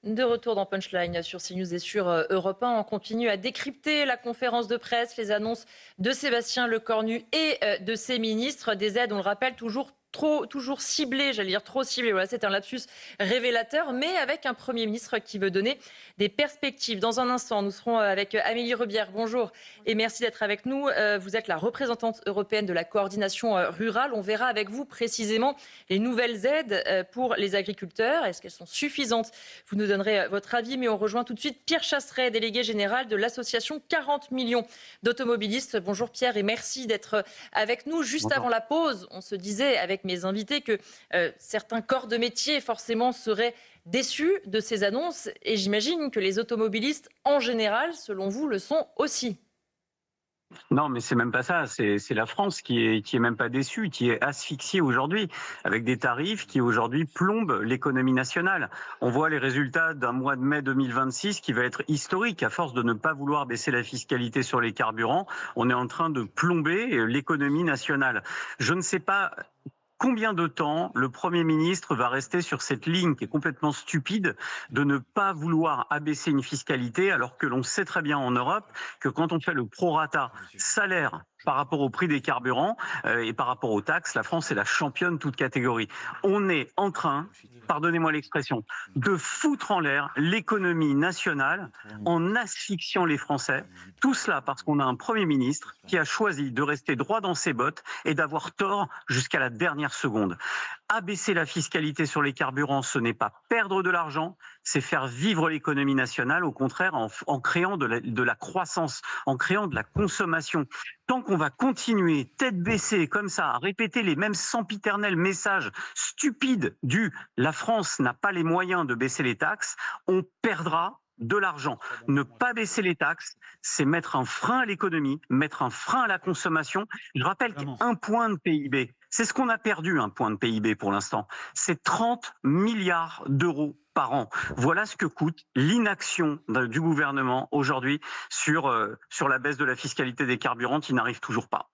De retour dans Punchline sur CNews et sur Europe 1, on continue à décrypter la conférence de presse, les annonces de Sébastien Lecornu et de ses ministres. Des aides, on le rappelle, toujours ciblées, j'allais dire trop ciblées. Voilà, c'est un lapsus révélateur, mais avec un Premier ministre qui veut donner des perspectives. Dans un instant, nous serons avec Amélie Rebière. Bonjour et merci d'être avec nous. Vous êtes la représentante européenne de la coordination rurale. On verra avec vous précisément les nouvelles aides pour les agriculteurs. Est-ce qu'elles sont suffisantes? Vous nous donnerez votre avis, mais on rejoint tout de suite Pierre Chasseret, délégué général de l'association 40 millions d'automobilistes. Bonjour Pierre et merci d'être avec nous. Juste Bonjour. avant la pause, on se disait avec mes invités que certains corps de métier forcément seraient déçus de ces annonces et j'imagine que les automobilistes en général, selon vous, le sont aussi. Non, mais c'est même pas ça. C'est la France qui est même pas déçue, qui est asphyxiée aujourd'hui, avec des tarifs qui aujourd'hui plombent l'économie nationale. On voit les résultats d'un mois de mai 2026 qui va être historique. À force de ne pas vouloir baisser la fiscalité sur les carburants, on est en train de plomber l'économie nationale. Je ne sais pas combien de temps le Premier ministre va rester sur cette ligne qui est complètement stupide de ne pas vouloir abaisser une fiscalité alors que l'on sait très bien en Europe que quand on fait le prorata salaire par rapport au prix des carburants et par rapport aux taxes, la France est la championne toute catégorie. On est en train, pardonnez-moi l'expression, de foutre en l'air l'économie nationale en asphyxiant les Français. Tout cela parce qu'on a un Premier ministre qui a choisi de rester droit dans ses bottes et d'avoir tort jusqu'à la dernière seconde. Abaisser la fiscalité sur les carburants, ce n'est pas perdre de l'argent, c'est faire vivre l'économie nationale, au contraire, en créant de la croissance, en créant de la consommation. Tant qu'on va continuer, tête baissée, comme ça, à répéter les mêmes sempiternels messages stupides du « la France n'a pas les moyens de baisser les taxes », on perdra de l'argent. Ne pas baisser les taxes, c'est mettre un frein à l'économie, mettre un frein à la consommation. Je rappelle qu'un point de PIB, c'est ce qu'on a perdu, un point de PIB pour l'instant. C'est 30 milliards d'euros par an. Voilà ce que coûte l'inaction du gouvernement aujourd'hui sur la baisse de la fiscalité des carburants qui n'arrive toujours pas.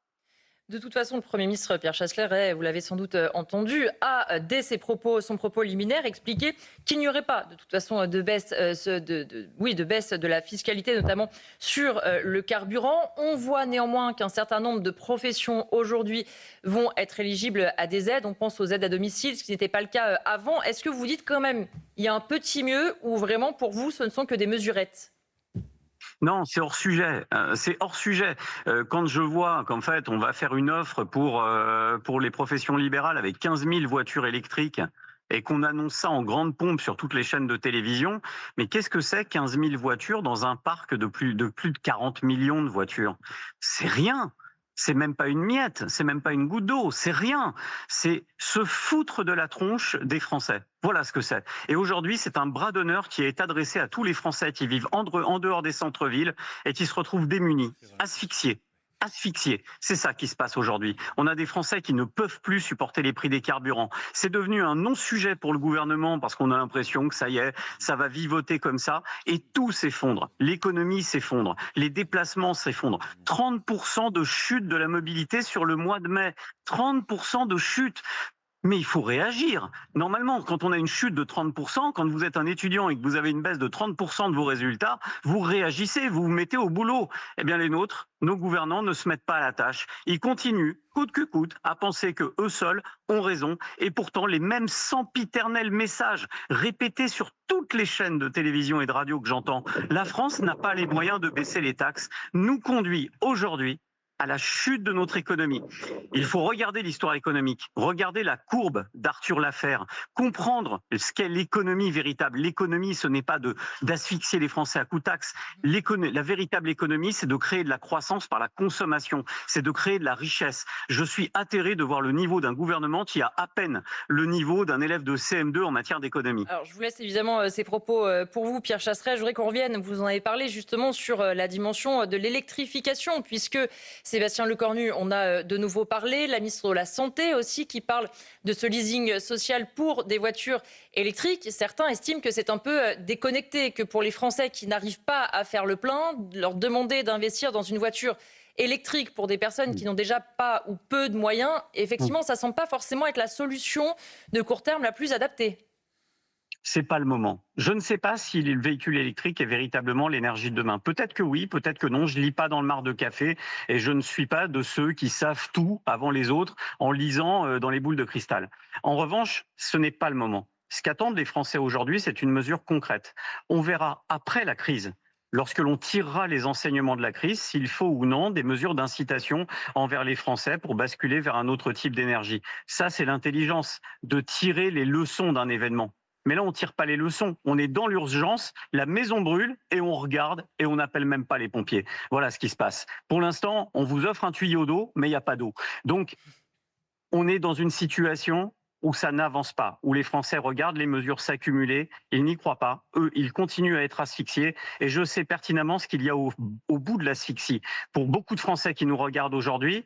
De toute façon, le Premier ministre Pierre Chasseret, vous l'avez sans doute entendu, a, dès son propos liminaire, expliqué qu'il n'y aurait pas de toute façon de baisse, de baisse de la fiscalité, notamment sur le carburant. On voit néanmoins qu'un certain nombre de professions aujourd'hui vont être éligibles à des aides. On pense aux aides à domicile, ce qui n'était pas le cas avant. Est-ce que vous dites quand même il y a un petit mieux ou vraiment pour vous ce ne sont que des mesurettes? Non, c'est hors sujet. C'est hors sujet. Quand je vois qu'en fait, on va faire une offre pour les professions libérales avec 15 000 voitures électriques et qu'on annonce ça en grande pompe sur toutes les chaînes de télévision, mais qu'est-ce que c'est 15 000 voitures dans un parc de plus de 40 millions de voitures? C'est rien. C'est même pas une miette, c'est même pas une goutte d'eau, c'est rien. C'est se foutre de la tronche des Français. Voilà ce que c'est. Et aujourd'hui, c'est un bras d'honneur qui est adressé à tous les Français qui vivent en dehors des centres-villes et qui se retrouvent démunis, asphyxiés. Asphyxiés. C'est ça qui se passe aujourd'hui. On a des Français qui ne peuvent plus supporter les prix des carburants. C'est devenu un non-sujet pour le gouvernement parce qu'on a l'impression que ça y est, ça va vivoter comme ça et tout s'effondre. L'économie s'effondre, les déplacements s'effondrent. 30% de chute de la mobilité sur le mois de mai. 30% de chute. Mais il faut réagir. Normalement, quand on a une chute de 30%, quand vous êtes un étudiant et que vous avez une baisse de 30% de vos résultats, vous réagissez, vous vous mettez au boulot. Eh bien, les nôtres, nos gouvernants ne se mettent pas à la tâche. Ils continuent, coûte que coûte, à penser que eux seuls ont raison. Et pourtant, les mêmes sempiternels messages répétés sur toutes les chaînes de télévision et de radio que j'entends, la France n'a pas les moyens de baisser les taxes, nous conduit aujourd'hui à la chute de notre économie. Il faut regarder l'histoire économique, regarder la courbe d'Arthur Laffer, comprendre ce qu'est l'économie véritable. L'économie, ce n'est pas d'asphyxier les Français à coups de taxes. La véritable économie, c'est de créer de la croissance par la consommation, c'est de créer de la richesse. Je suis atterré de voir le niveau d'un gouvernement qui a à peine le niveau d'un élève de CM2 en matière d'économie. Alors, je vous laisse évidemment ces propos pour vous, Pierre Chasseret. Je voudrais qu'on revienne, vous en avez parlé justement sur la dimension de l'électrification, puisque Sébastien Lecornu, on a de nouveau parlé, la ministre de la Santé aussi, qui parle de ce leasing social pour des voitures électriques. Certains estiment que c'est un peu déconnecté, que pour les Français qui n'arrivent pas à faire le plein, leur demander d'investir dans une voiture électrique pour des personnes qui n'ont déjà pas ou peu de moyens, effectivement, ça ne semble pas forcément être la solution de court terme la plus adaptée. C'est pas le moment. Je ne sais pas si le véhicule électrique est véritablement l'énergie de demain. Peut-être que oui, peut-être que non. Je lis pas dans le marc de café et je ne suis pas de ceux qui savent tout avant les autres en lisant dans les boules de cristal. En revanche, ce n'est pas le moment. Ce qu'attendent les Français aujourd'hui, c'est une mesure concrète. On verra après la crise, lorsque l'on tirera les enseignements de la crise, s'il faut ou non des mesures d'incitation envers les Français pour basculer vers un autre type d'énergie. Ça, c'est l'intelligence, de tirer les leçons d'un événement. Mais là, on ne tire pas les leçons. On est dans l'urgence, la maison brûle et on regarde et on n'appelle même pas les pompiers. Voilà ce qui se passe. Pour l'instant, on vous offre un tuyau d'eau, mais il n'y a pas d'eau. Donc, on est dans une situation où ça n'avance pas, où les Français regardent les mesures s'accumuler, ils n'y croient pas, eux, ils continuent à être asphyxiés, et je sais pertinemment ce qu'il y a au bout de l'asphyxie. Pour beaucoup de Français qui nous regardent aujourd'hui,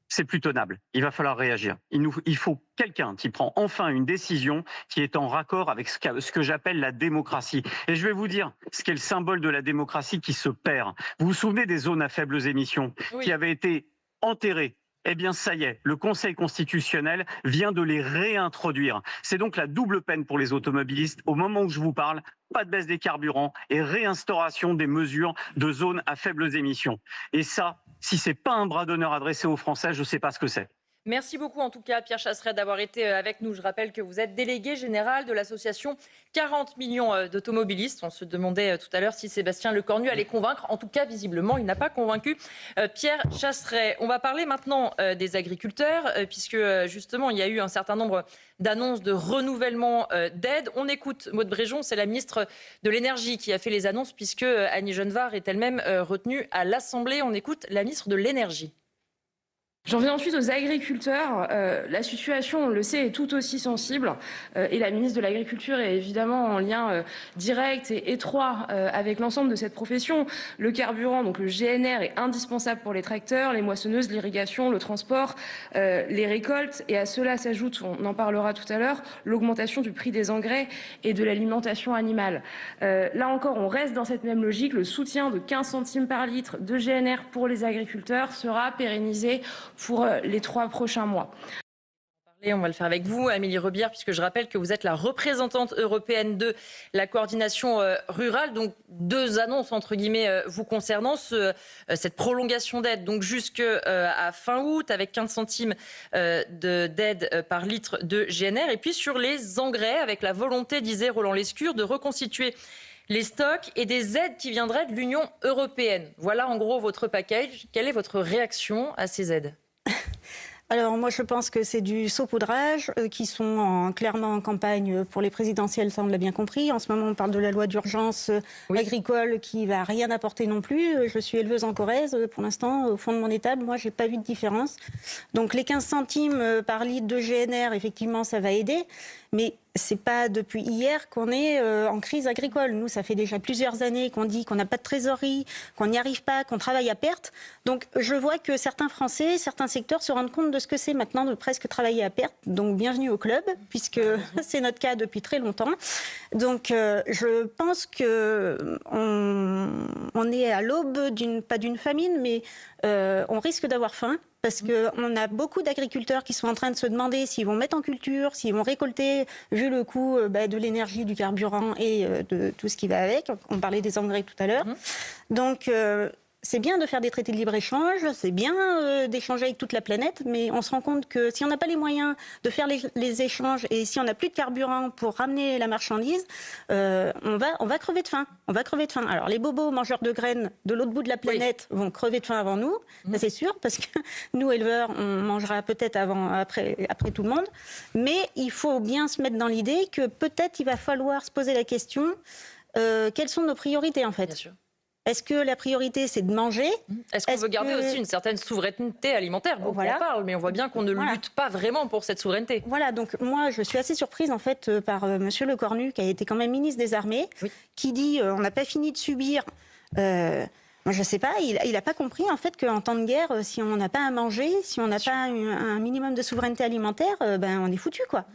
c'est plus tenable. Il va falloir réagir. Il faut quelqu'un qui prend enfin une décision qui est en raccord avec ce que j'appelle la démocratie. Et je vais vous dire ce qu'est le symbole de la démocratie qui se perd. Vous vous souvenez des zones à faibles émissions qui avaient été enterrées? Eh bien, ça y est, le Conseil constitutionnel vient de les réintroduire. C'est donc la double peine pour les automobilistes. Au moment où je vous parle, pas de baisse des carburants et réinstauration des mesures de zones à faibles émissions. Et ça, si c'est pas un bras d'honneur adressé aux Français, je ne sais pas ce que c'est. Merci beaucoup en tout cas Pierre Chasseret d'avoir été avec nous. Je rappelle que vous êtes délégué général de l'association 40 millions d'automobilistes. On se demandait tout à l'heure si Sébastien Lecornu allait convaincre. En tout cas, visiblement, il n'a pas convaincu Pierre Chasseret. On va parler maintenant des agriculteurs puisque justement, il y a eu un certain nombre d'annonces de renouvellement d'aides. On écoute Maud Bréjon, c'est la ministre de l'Énergie qui a fait les annonces puisque Annie Genevard est elle-même retenue à l'Assemblée. On écoute la ministre de l'Énergie. J'en viens ensuite aux agriculteurs. La situation, on le sait, est tout aussi sensible. Et la ministre de l'Agriculture est évidemment en lien direct et étroit avec l'ensemble de cette profession. Le carburant, donc le GNR, est indispensable pour les tracteurs, les moissonneuses, l'irrigation, le transport, les récoltes. Et à cela s'ajoute, on en parlera tout à l'heure, l'augmentation du prix des engrais et de l'alimentation animale. Là encore, on reste dans cette même logique. Le soutien de 15 centimes par litre de GNR pour les agriculteurs sera pérennisé pour les 3 prochains mois. On va le faire avec vous, Amélie Rebière, puisque je rappelle que vous êtes la représentante européenne de la coordination rurale. Donc, 2 annonces, entre guillemets, vous concernant. Cette prolongation d'aide, donc jusqu'à fin août, avec 15 centimes d'aide par litre de GNR. Et puis sur les engrais, avec la volonté, disait Roland Lescure, de reconstituer les stocks et des aides qui viendraient de l'Union européenne. Voilà en gros votre package. Quelle est votre réaction à ces aides ? Alors moi je pense que c'est du saupoudrage qui sont clairement en campagne pour les présidentielles, ça on l'a bien compris. En ce moment on parle de la loi d'urgence agricole qui va rien apporter non plus. Je suis éleveuse en Corrèze pour l'instant, au fond de mon étable, moi j'ai pas vu de différence. Donc les 15 centimes par litre de GNR, effectivement ça va aider, mais c'est pas depuis hier qu'on est en crise agricole. Nous, ça fait déjà plusieurs années qu'on dit qu'on n'a pas de trésorerie, qu'on n'y arrive pas, qu'on travaille à perte. Donc, je vois que certains Français, certains secteurs se rendent compte de ce que c'est maintenant de presque travailler à perte. Donc, bienvenue au club, puisque c'est notre cas depuis très longtemps. Donc, je pense que on est à l'aube pas d'une famine, mais on risque d'avoir faim. Parce qu'on a beaucoup d'agriculteurs qui sont en train de se demander s'ils vont mettre en culture, s'ils vont récolter, vu le coût de l'énergie, du carburant et de tout ce qui va avec. On parlait des engrais tout à l'heure. Donc, c'est bien de faire des traités de libre-échange, c'est bien d'échanger avec toute la planète, mais on se rend compte que si on n'a pas les moyens de faire les échanges et si on n'a plus de carburant pour ramener la marchandise, on va crever de faim. On va crever de faim. Alors les bobos mangeurs de graines de l'autre bout de la planète vont crever de faim avant nous, ça c'est sûr, parce que nous éleveurs, on mangera peut-être après tout le monde. Mais il faut bien se mettre dans l'idée que peut-être il va falloir se poser la question quelles sont nos priorités en fait. Bien sûr. Est-ce que la priorité, c'est de manger ? Est-ce qu'on veut garder aussi une certaine souveraineté alimentaire ? Beaucoup en parlent, mais on voit bien qu'on ne lutte pas vraiment pour cette souveraineté. Voilà, donc moi, je suis assez surprise en fait par Monsieur Lecornu, qui a été quand même ministre des Armées, qui dit on n'a pas fini de subir. Moi, je ne sais pas, il n'a pas compris en fait qu'en temps de guerre, si on n'a pas à manger, si on n'a pas un minimum de souveraineté alimentaire, on est foutu quoi.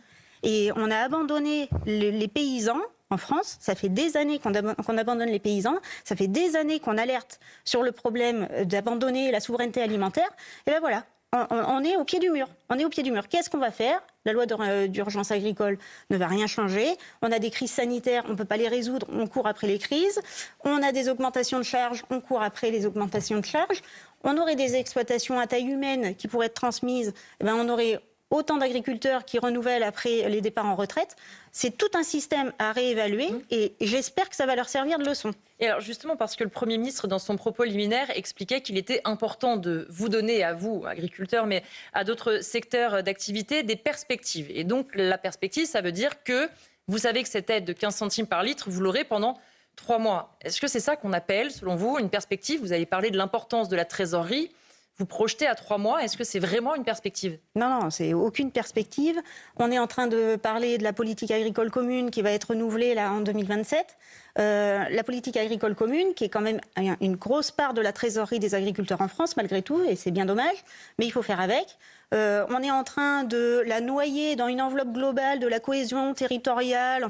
Et on a abandonné les paysans. En France, ça fait des années qu'on abandonne les paysans, ça fait des années qu'on alerte sur le problème d'abandonner la souveraineté alimentaire. Et bien voilà, on est au pied du mur. On est au pied du mur. Qu'est-ce qu'on va faire ? La loi d'urgence agricole ne va rien changer. On a des crises sanitaires, on ne peut pas les résoudre, on court après les crises. On a des augmentations de charges, on court après les augmentations de charges. On aurait des exploitations à taille humaine qui pourraient être transmises. On aurait autant d'agriculteurs qui renouvellent après les départs en retraite. C'est tout un système à réévaluer et j'espère que ça va leur servir de leçon. Et alors justement, parce que le Premier ministre, dans son propos liminaire, expliquait qu'il était important de vous donner, à vous, agriculteurs, mais à d'autres secteurs d'activité, des perspectives. Et donc la perspective, ça veut dire que vous savez que cette aide de 15 centimes par litre, vous l'aurez pendant 3 mois. Est-ce que c'est ça qu'on appelle, selon vous, une perspective ? Vous avez parlé de l'importance de la trésorerie. Vous projetez à 3 mois, est-ce que c'est vraiment une perspective ? Non, c'est aucune perspective. On est en train de parler de la politique agricole commune qui va être renouvelée là, en 2027. La politique agricole commune, qui est quand même une grosse part de la trésorerie des agriculteurs en France, malgré tout, et c'est bien dommage, mais il faut faire avec. On est en train de la noyer dans une enveloppe globale de la cohésion territoriale,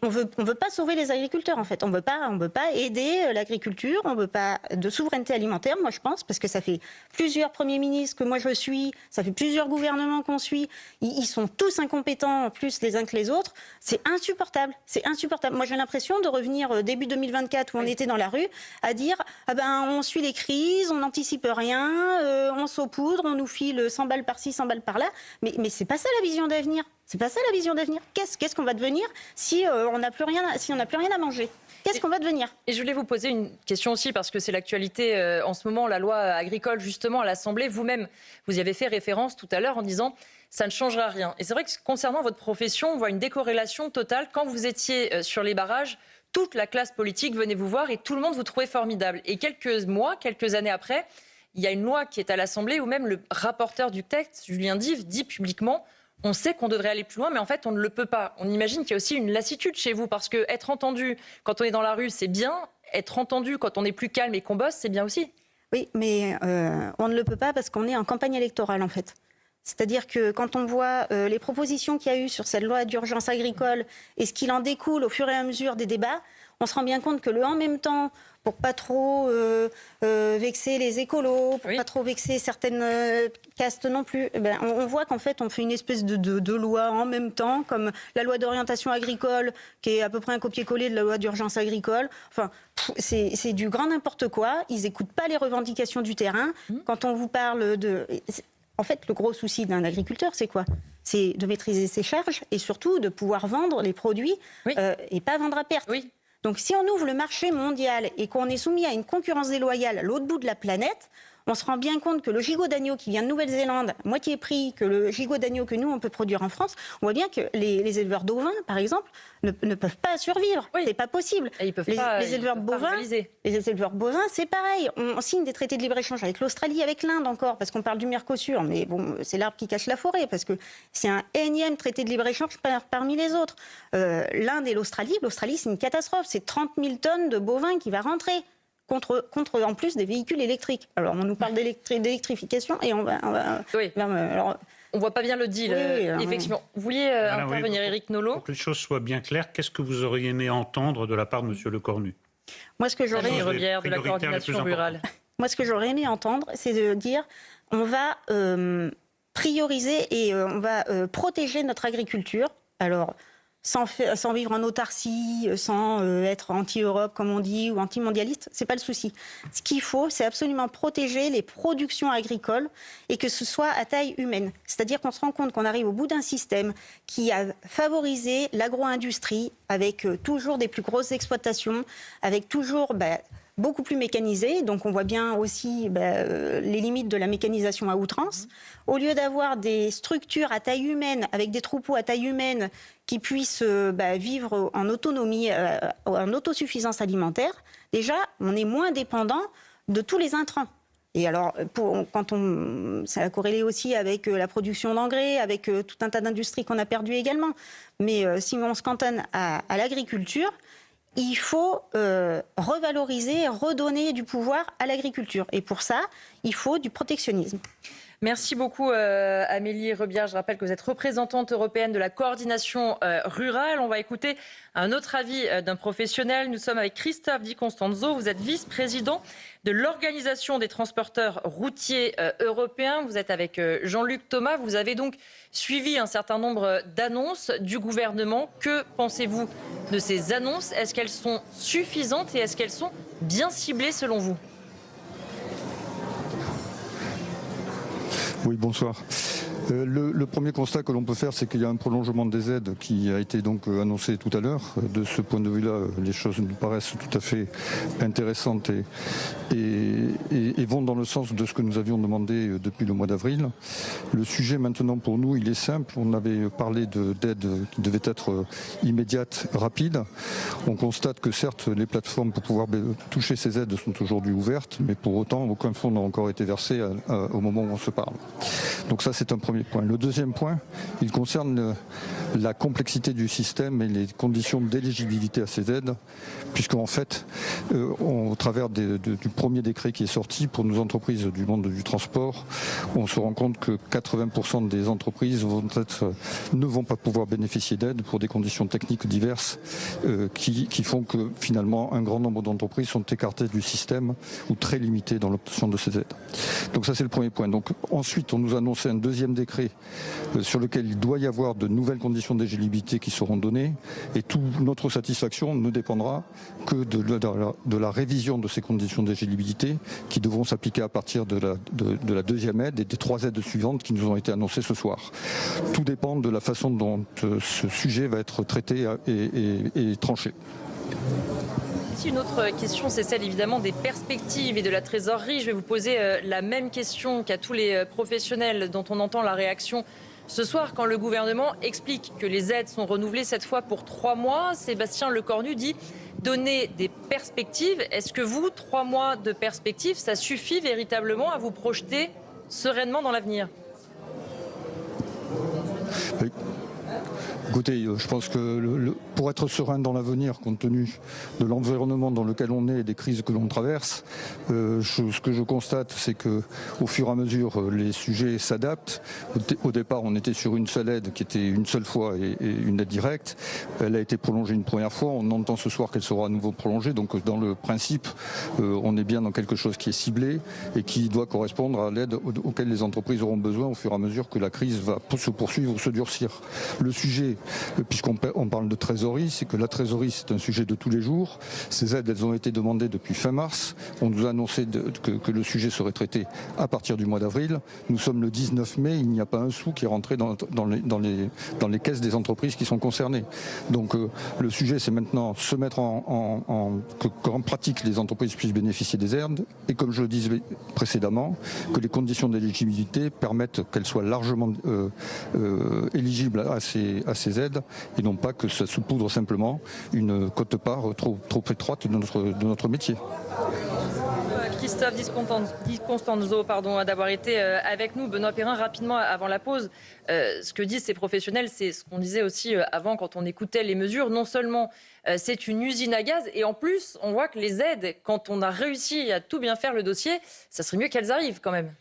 on veut pas sauver les agriculteurs, en fait. On veut pas aider l'agriculture, on veut pas de souveraineté alimentaire, moi je pense, parce que ça fait plusieurs premiers ministres que moi je suis, ça fait plusieurs gouvernements qu'on suit, ils sont tous incompétents, plus les uns que les autres. C'est insupportable, c'est insupportable. Moi j'ai l'impression de revenir début 2024 où on était dans la rue, à dire on suit les crises, on n'anticipe rien, on saupoudre, on nous file 100 balles par-ci, 100 balles par-là. Mais c'est pas ça la vision d'avenir. C'est pas ça la vision d'avenir. Qu'est-ce qu'on va devenir si on n'a plus rien à manger ? Qu'est-ce qu'on va devenir ? Et je voulais vous poser une question aussi, parce que c'est l'actualité en ce moment, la loi agricole, justement, à l'Assemblée. Vous-même, vous y avez fait référence tout à l'heure en disant « ça ne changera rien ». Et c'est vrai que concernant votre profession, on voit une décorrélation totale. Quand vous étiez sur les barrages, toute la classe politique venait vous voir et tout le monde vous trouvait formidable. Et quelques années après, il y a une loi qui est à l'Assemblée où même le rapporteur du texte, Julien Dive, dit publiquement « on sait qu'on devrait aller plus loin, mais en fait, on ne le peut pas ». On imagine qu'il y a aussi une lassitude chez vous, parce que être entendu quand on est dans la rue, c'est bien. Être entendu quand on est plus calme et qu'on bosse, c'est bien aussi. Oui, mais on ne le peut pas parce qu'on est en campagne électorale, en fait. C'est-à-dire que quand on voit les propositions qu'il y a eu sur cette loi d'urgence agricole et ce qu'il en découle au fur et à mesure des débats, on se rend bien compte que le « en même temps », pour pas trop vexer les écolos, pour pas trop vexer certaines castes non plus, on voit qu'en fait on fait une espèce de loi en même temps, comme la loi d'orientation agricole, qui est à peu près un copier-coller de la loi d'urgence agricole. Enfin, c'est du grand n'importe quoi. Ils n'écoutent pas les revendications du terrain. Quand on vous parle de... En fait, le gros souci d'un agriculteur, c'est quoi ? C'est de maîtriser ses charges et surtout de pouvoir vendre les produits et pas vendre à perte. Oui. Donc si on ouvre le marché mondial et qu'on est soumis à une concurrence déloyale à l'autre bout de la planète, on se rend bien compte que le gigot d'agneau qui vient de Nouvelle-Zélande, moitié prix que le gigot d'agneau que nous, on peut produire en France, on voit bien que les éleveurs d'ovins, par exemple, ne peuvent pas survivre. Oui. C'est pas possible. Et ils peuvent les éleveurs bovins, c'est pareil. On signe des traités de libre-échange avec l'Australie, avec l'Inde encore, parce qu'on parle du Mercosur, mais bon, c'est l'arbre qui cache la forêt, parce que c'est un énième traité de libre-échange parmi les autres. L'Inde et l'Australie, c'est une catastrophe. C'est 30 000 tonnes de bovins qui va rentrer. Contre en plus des véhicules électriques. Alors on nous parle d'électrification et on va on voit pas bien le deal, effectivement. Vous vouliez intervenir, Éric Nolot ? Pour que les choses soient bien claires, qu'est-ce que vous auriez aimé entendre de la part de M. Lecornu ? Moi, ce que j'aurais de la coordination rurale. Moi, ce que j'aurais aimé entendre, c'est de dire on va prioriser et on va protéger notre agriculture. Alors, sans vivre en autarcie, sans être anti-Europe, comme on dit, ou anti-mondialiste, c'est pas le souci. Ce qu'il faut, c'est absolument protéger les productions agricoles et que ce soit à taille humaine. C'est-à-dire qu'on se rend compte qu'on arrive au bout d'un système qui a favorisé l'agro-industrie avec toujours des plus grosses exploitations, avec toujours... beaucoup plus mécanisé, donc on voit bien aussi les limites de la mécanisation à outrance. Au lieu d'avoir des structures à taille humaine, avec des troupeaux à taille humaine qui puissent vivre en autonomie, en autosuffisance alimentaire, déjà, on est moins dépendant de tous les intrants. Et alors, ça a corrélé aussi avec la production d'engrais, avec tout un tas d'industries qu'on a perdues également. Mais si on se cantonne à l'agriculture, il faut revaloriser, redonner du pouvoir à l'agriculture. Et pour ça, il faut du protectionnisme. Merci beaucoup Amélie Rebière. Je rappelle que vous êtes représentante européenne de la coordination rurale. On va écouter un autre avis d'un professionnel. Nous sommes avec Christophe Di Constanzo. Vous êtes vice-président de l'Organisation des transporteurs routiers européens. Vous êtes avec Jean-Luc Thomas. Vous avez donc suivi un certain nombre d'annonces du gouvernement. Que pensez-vous de ces annonces? Est-ce qu'elles sont suffisantes et est-ce qu'elles sont bien ciblées selon vous? Oui, bonsoir. Le premier constat que l'on peut faire, c'est qu'il y a un prolongement des aides qui a été donc annoncé tout à l'heure. De ce point de vue-là, les choses nous paraissent tout à fait intéressantes et vont dans le sens de ce que nous avions demandé depuis le mois d'avril. Le sujet maintenant pour nous, il est simple. On avait parlé d'aides qui devaient être immédiates, rapides. On constate que certes, les plateformes pour pouvoir toucher ces aides sont aujourd'hui ouvertes, mais pour autant, aucun fonds n'a encore été versé au moment où on se parle. Donc ça, c'est un premier point. Le deuxième point, il concerne la complexité du système et les conditions d'éligibilité à ces aides, puisqu'en fait, au travers du premier décret qui est sorti, pour nos entreprises du monde du transport, on se rend compte que 80% des entreprises ne vont pas pouvoir bénéficier d'aides pour des conditions techniques diverses qui font que finalement un grand nombre d'entreprises sont écartées du système ou très limitées dans l'obtention de ces aides. Donc ça, c'est le premier point. Donc ensuite, on nous a annoncé un deuxième décret sur lequel il doit y avoir de nouvelles conditions d'éligibilité qui seront données, et toute notre satisfaction ne dépendra que de la révision de ces conditions d'éligibilité qui devront s'appliquer à partir de la deuxième aide et des 3 aides suivantes qui nous ont été annoncées ce soir. Tout dépend de la façon dont ce sujet va être traité et tranché. Une autre question, c'est celle évidemment des perspectives et de la trésorerie. Je vais vous poser la même question qu'à tous les professionnels dont on entend la réaction ce soir quand le gouvernement explique que les aides sont renouvelées cette fois pour 3 mois. Sébastien Lecornu dit donner des perspectives. Est-ce que vous, 3 mois de perspectives, ça suffit véritablement à vous projeter sereinement dans l'avenir? Oui. Écoutez, je pense que pour être serein dans l'avenir, compte tenu de l'environnement dans lequel on est et des crises que l'on traverse, ce que je constate, c'est que au fur et à mesure, les sujets s'adaptent. Au départ, on était sur une seule aide qui était une seule fois et une aide directe. Elle a été prolongée une première fois. On entend ce soir qu'elle sera à nouveau prolongée. Donc, dans le principe, on est bien dans quelque chose qui est ciblé et qui doit correspondre à l'aide auquel les entreprises auront besoin au fur et à mesure que la crise va se poursuivre ou se durcir. Le sujet, puisqu'on parle de trésorerie, c'est que la trésorerie, c'est un sujet de tous les jours. Ces aides, elles ont été demandées depuis fin mars. On nous a annoncé que le sujet serait traité à partir du mois d'avril. Nous sommes le 19 mai, il n'y a pas un sou qui est rentré dans les caisses des entreprises qui sont concernées. Donc le sujet, c'est maintenant se mettre qu'en pratique les entreprises puissent bénéficier des aides et, comme je le disais précédemment, que les conditions d'éligibilité permettent qu'elles soient largement éligibles à ces aides et non pas que ça saupoudre simplement une quote-part trop étroite de notre métier. Christophe Di Constanzo, d'avoir été avec nous. Benoît Perrin, rapidement avant la pause, ce que disent ces professionnels, c'est ce qu'on disait aussi avant quand on écoutait les mesures. Non seulement c'est une usine à gaz, et en plus, on voit que les aides, quand on a réussi à tout bien faire le dossier, ça serait mieux qu'elles arrivent quand même.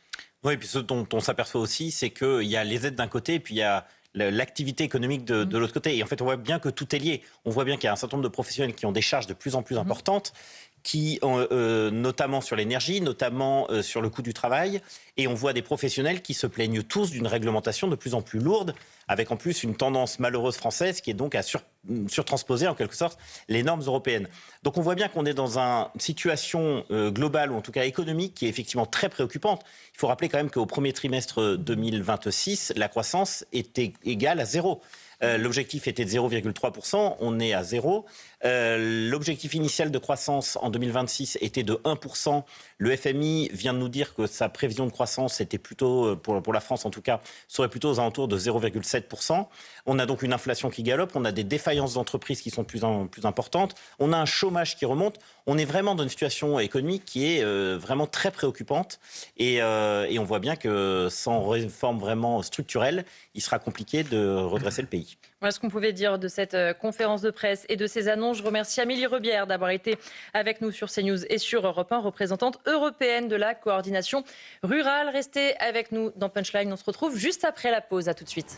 Oui, et puis ce dont on s'aperçoit aussi, c'est qu'il y a les aides d'un côté, et puis il y a l'activité économique de l'autre côté. Et en fait, on voit bien que tout est lié. On voit bien qu'il y a un certain nombre de professionnels qui ont des charges de plus en plus importantes, qui notamment sur l'énergie, notamment sur le coût du travail. Et on voit des professionnels qui se plaignent tous d'une réglementation de plus en plus lourde, avec en plus une tendance malheureuse française qui est donc à surtransposer en quelque sorte les normes européennes. Donc on voit bien qu'on est dans une situation globale, ou en tout cas économique, qui est effectivement très préoccupante. Il faut rappeler quand même qu'au premier trimestre 2026, la croissance était égale à 0. L'objectif était de 0,3%, on est à 0. L'objectif initial de croissance en 2026 était de 1%. Le FMI vient de nous dire que sa prévision de croissance était plutôt, pour la France en tout cas, serait plutôt aux alentours de 0,7%. On a donc une inflation qui galope, on a des défaillances d'entreprises qui sont plus importantes, on a un chômage qui remonte. On est vraiment dans une situation économique qui est vraiment très préoccupante et on voit bien que sans réforme vraiment structurelle, il sera compliqué de redresser le pays. Denis. Voilà ce qu'on pouvait dire de cette conférence de presse et de ces annonces. Je remercie Amélie Rebière d'avoir été avec nous sur CNews et sur Europe 1, représentante européenne de la coordination rurale. Restez avec nous dans Punchline. On se retrouve juste après la pause. À tout de suite.